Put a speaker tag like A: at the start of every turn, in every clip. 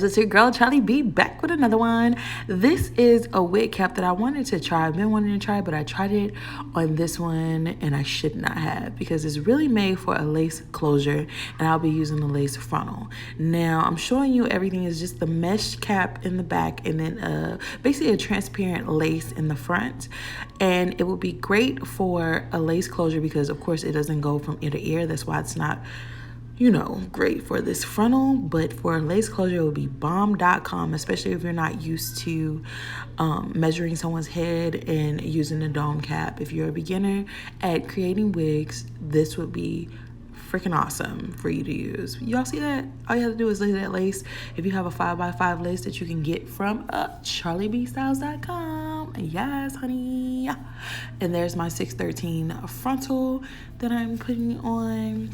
A: it's your girl Charlie B back with another one. This is a wig cap that I wanted to try. I've been wanting to try, but I tried it on this one and I should not have because it's really made for a lace closure and I'll be using the lace frontal. Now I'm showing you everything is just the mesh cap in the back and then basically a transparent lace in the front. And it would be great for a lace closure because of course it doesn't go from ear to ear. That's why it's not, you know, great for this frontal, but for a lace closure, it would be bomb.com, especially if you're not used to measuring someone's head and using a dome cap. If you're a beginner at creating wigs, this would be freaking awesome for you to use. Y'all see that? All you have to do is lay that lace. If you have a 5x5 lace that you can get from charliebstyles.com. Yes, honey. And there's my 613 frontal that I'm putting on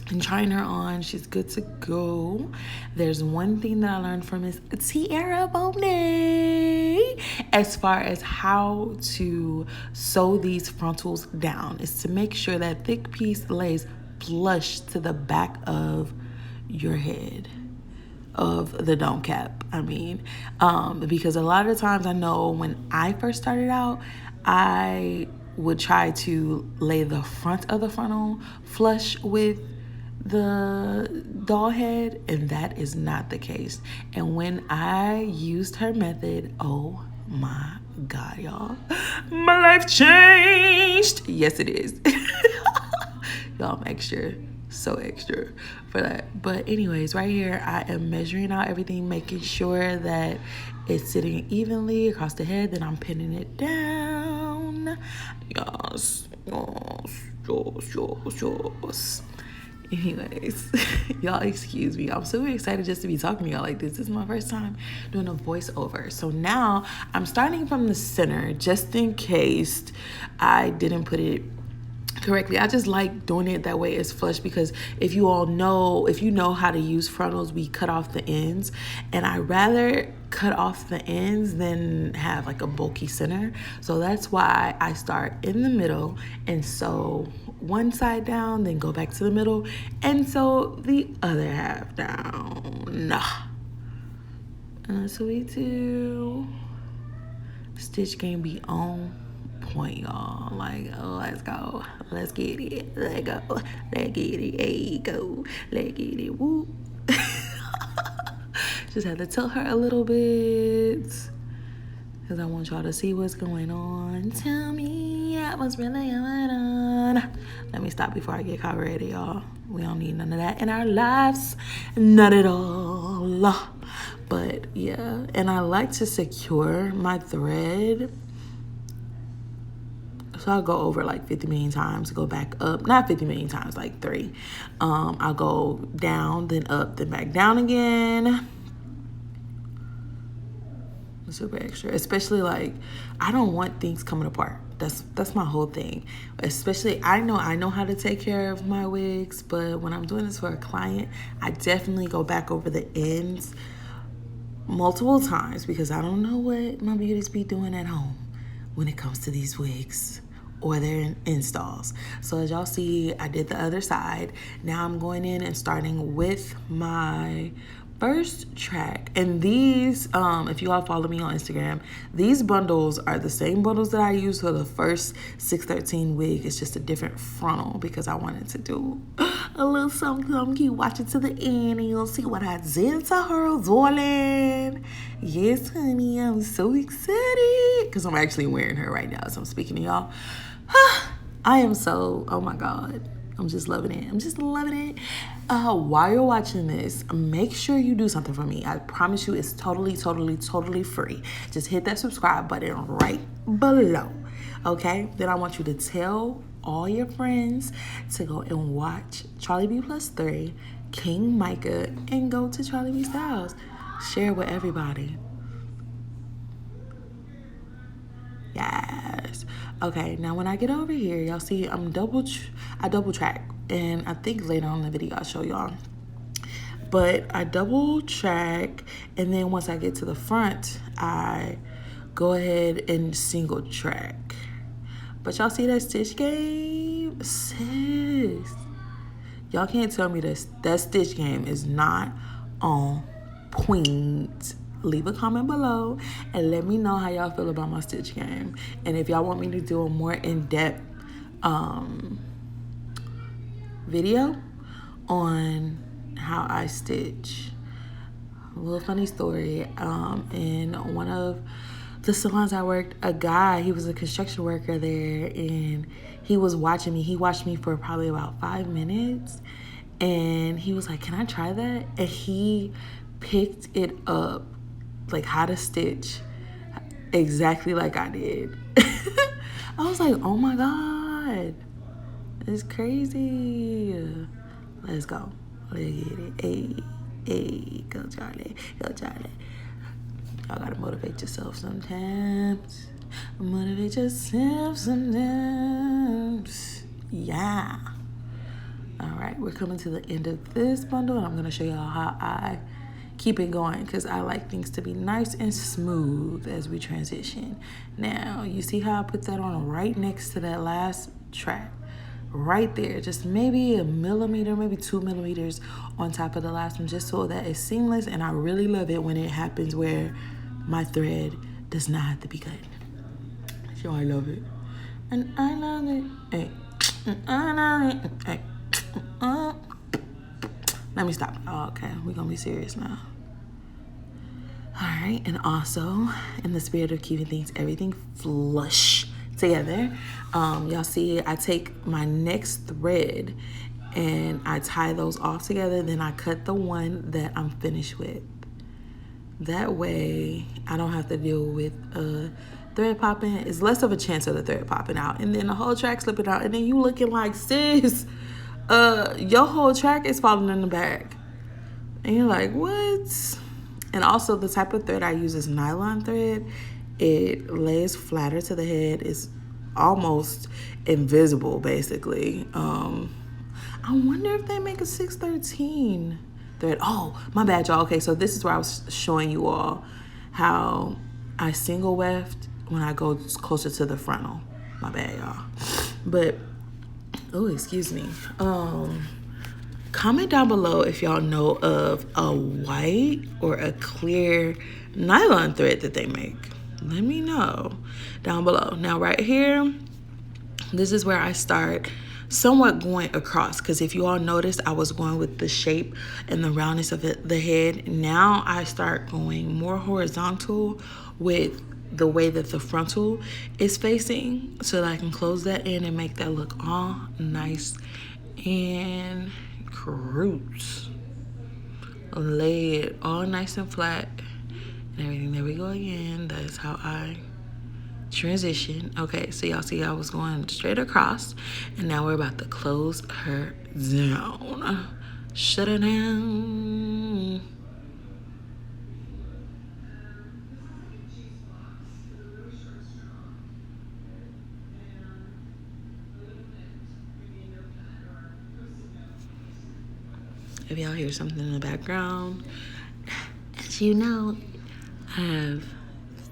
A: and trying her on. She's good to go. There's one thing that I learned from Miss Tiara Bonet as far as how to sew these frontals down is to make sure that thick piece lays flush to the back of your head of the dome cap. Because a lot of times I know when I first started out, I would try to lay the front of the frontal flush with the doll head, and that is not the case. And when I used her method, oh my God, y'all, my life changed. Yes, it is. Y'all, I'm extra, so extra for that. But anyways, right here, I am measuring out everything, making sure that it's sitting evenly across the head. Then I'm pinning it down. Yes. Anyways, y'all excuse me. I'm super excited just to be talking to y'all like this. This is my first time doing a voiceover. So now I'm starting from the center just in case I didn't put it correctly. I just like doing it that way it's flush because if you know how to use frontals, we cut off the ends, and I rather cut off the ends than have like a bulky center. So that's why I start in the middle and sew one side down, then go back to the middle and sew the other half down. So we do. Stitch game be on point, y'all. Like, oh, let's go, let's get it, let's go, let's get it, hey, go, let's get it, whoop. Just had to tell her a little bit because I want y'all to see what's going on. Tell me what's really going on. Let me stop before I get copyrighted, y'all. We don't need none of that in our lives, not at all. But yeah, and I like to secure my thread. So I'll go over like 50 million times, go back up, not 50 million times, like 3. I'll go down, then up, then back down again. Super extra, especially like I don't want things coming apart. That's my whole thing. Especially I know how to take care of my wigs, but when I'm doing this for a client, I definitely go back over the ends multiple times because I don't know what my beauties be doing at home when it comes to these wigs or their installs. So as y'all see, I did the other side. Now I'm going in and starting with my first track. And these, if you all follow me on Instagram, these bundles are the same bundles that I used for the first 613 wig. It's just a different frontal because I wanted to do a little something. Keep watching to the end and you'll see what I did to her, darling. Yes, honey, I'm so excited because I'm actually wearing her right now. So I'm speaking to y'all. I am so, oh my God. I'm just loving it. I'm just loving it. While you're watching this, make sure you do something for me. I promise you it's totally free. Just hit that subscribe button right below. Okay? Then I want you to tell all your friends to go and watch Charlie B Plus 3, King Micah, and go to Charlie B Styles. Share with everybody. Yes. Okay, now when I get over here, y'all see I double track, and I think later on in the video I'll show y'all. But I double track, and then once I get to the front, I go ahead and single track. But y'all see that stitch game? Sis, y'all can't tell me that stitch game is not on point, leave a comment below and let me know how y'all feel about my stitch game. And if y'all want me to do a more in-depth video on how I stitch. A little funny story. In one of the salons I worked, a guy, he was a construction worker there, and he was watching me. He watched me for probably about 5 minutes, and he was like, "Can I try that?" And he picked it up, like how to stitch exactly like I did. I was like, oh my God, it's crazy. Let's go. Let's get it. Hey, hey, go Charlie. Go Charlie. Y'all gotta motivate yourself sometimes. Motivate yourself sometimes. Yeah. All right, we're coming to the end of this bundle, and I'm gonna show y'all how I keep it going because I like things to be nice and smooth as we transition. Now, you see how I put that on right next to that last track? Right there, just maybe a millimeter, maybe 2 millimeters on top of the last one, just so that it's seamless. And I really love it when it happens where my thread does not have to be cut. So I love it. And I love it. Hey. And I love it. Hey. Let me stop. Oh, okay, we're gonna be serious now. All right, and also in the spirit of keeping everything flush together, y'all see I take my next thread and I tie those off together, then I cut the one that I'm finished with. That way I don't have to deal with thread popping. It's less of a chance of the thread popping out and then the whole track slipping out, and then you looking like, sis, your whole track is falling in the bag. And you're like, what? And also the type of thread I use is nylon thread. It lays flatter to the head. It's almost invisible, basically. I wonder if they make a 613 thread. Oh, my bad, y'all. Okay, so this is where I was showing you all how I single weft when I go closer to the frontal. My bad, y'all. But, oh, excuse me. Comment down below if y'all know of a white or a clear nylon thread that they make. Let me know down below. Now right here, this is where I start somewhat going across, because if you all noticed, I was going with the shape and the roundness of the head. Now I start going more horizontal with the way that the frontal is facing, so that I can close that in and make that look all nice and roots. Lay it all nice and flat and everything. There we go again. That's how I transition. Okay, so y'all see I was going straight across, and now we're about to close her down. Shut her down. If y'all hear something in the background, as you know, I have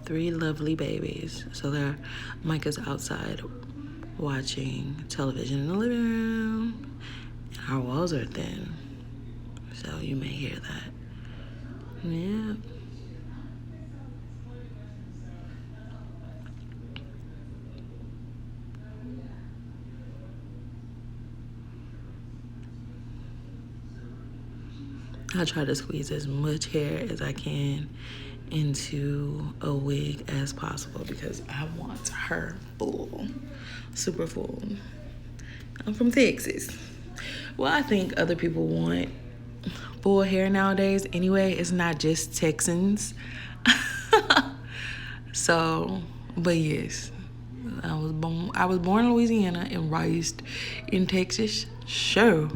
A: 3 lovely babies. So Micah's outside watching television in the living room, and our walls are thin, so you may hear that. Yeah. I try to squeeze as much hair as I can into a wig as possible because I want her full, super full. I'm from Texas. Well, I think other people want full hair nowadays anyway. It's not just Texans. So, but yes, I was born in Louisiana and raised in Texas. Sure.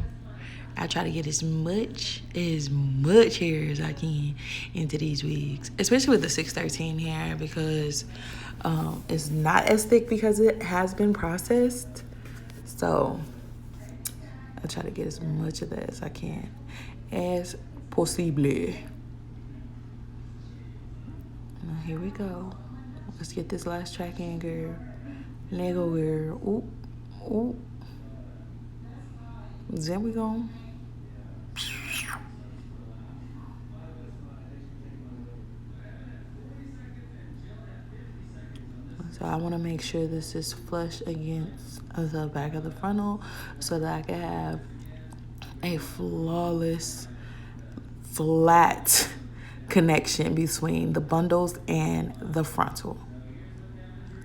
A: I try to get as much hair as I can into these wigs, especially with the 613 hair, because it's not as thick because it has been processed. So I try to get as much of that as I can, as possible. Now here we go. Let's get this last track in, girl. Lego girl. Ooh, ooh. Then we go. So I want to make sure this is flush against the back of the frontal so that I can have a flawless, flat connection between the bundles and the frontal.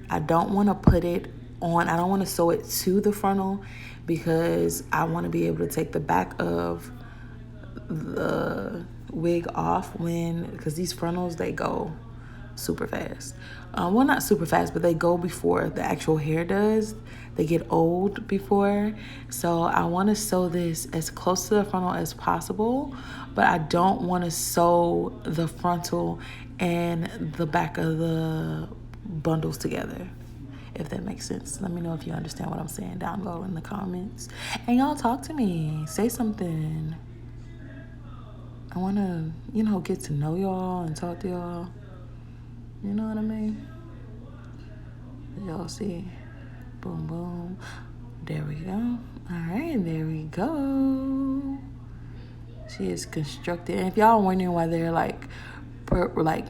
A: I don't want to put it on, I don't want to sew it to the frontal because I want to be able to take the back of the wig off because these frontals, they go super fast. Well, not super fast, but they go before the actual hair does. They get old before. So I want to sew this as close to the frontal as possible, but I don't want to sew the frontal and the back of the bundles together, if that makes sense. Let me know if you understand what I'm saying down below in the comments. And y'all talk to me. Say something. I want to, get to know y'all and talk to y'all. You know what I mean? Y'all see? Boom, boom. There we go. All right, there we go. She is constructed. And if y'all are wondering why they're like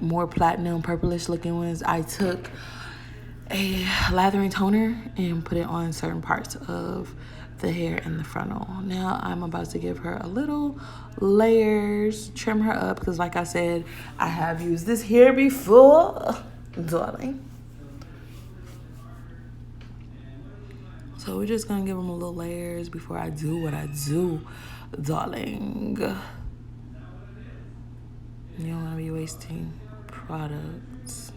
A: more platinum, purplish looking ones, I took a lathering toner and put it on certain parts of the hair and the frontal. Now I'm about to give her a little layers, trim her up, because like I said, I have used this hair before, darling. So we're just gonna give them a little layers before I do what I do, darling. You don't wanna be wasting products.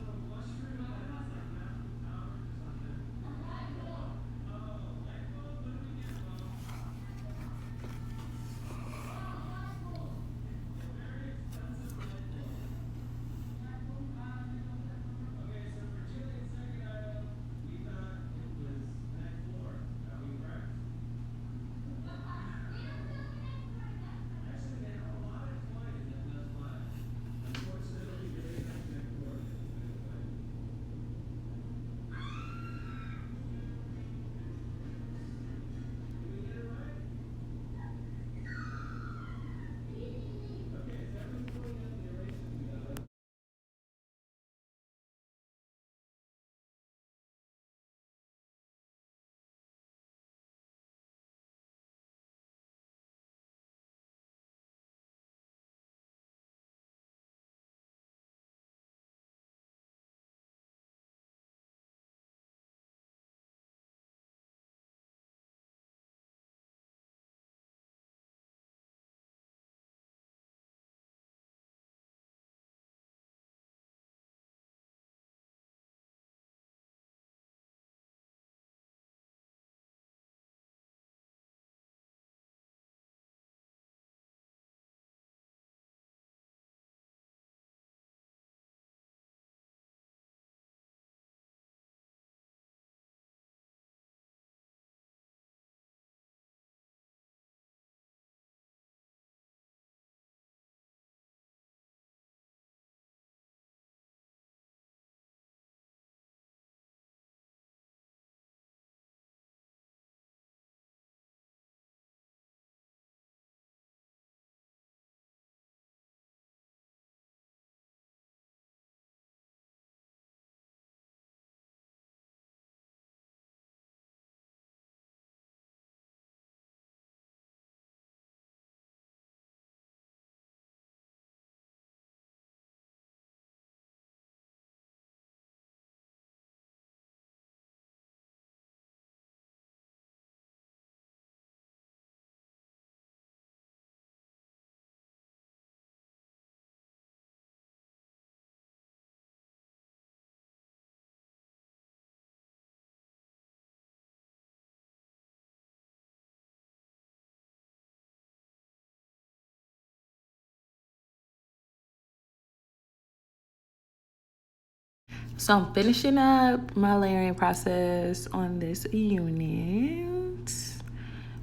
A: So I'm finishing up my layering process on this unit.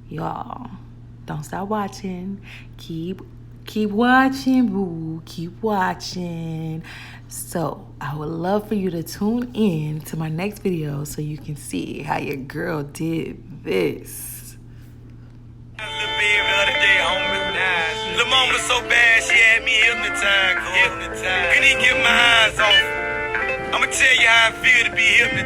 A: Y'all, don't stop watching. Keep watching, boo. Keep watching. So I would love for you to tune in to my next video so you can see how your girl did this. Lil' mama so bad, she had me hypnotized. Couldn't even get my eyes off. I'ma tell you how I feel to be hypnotized.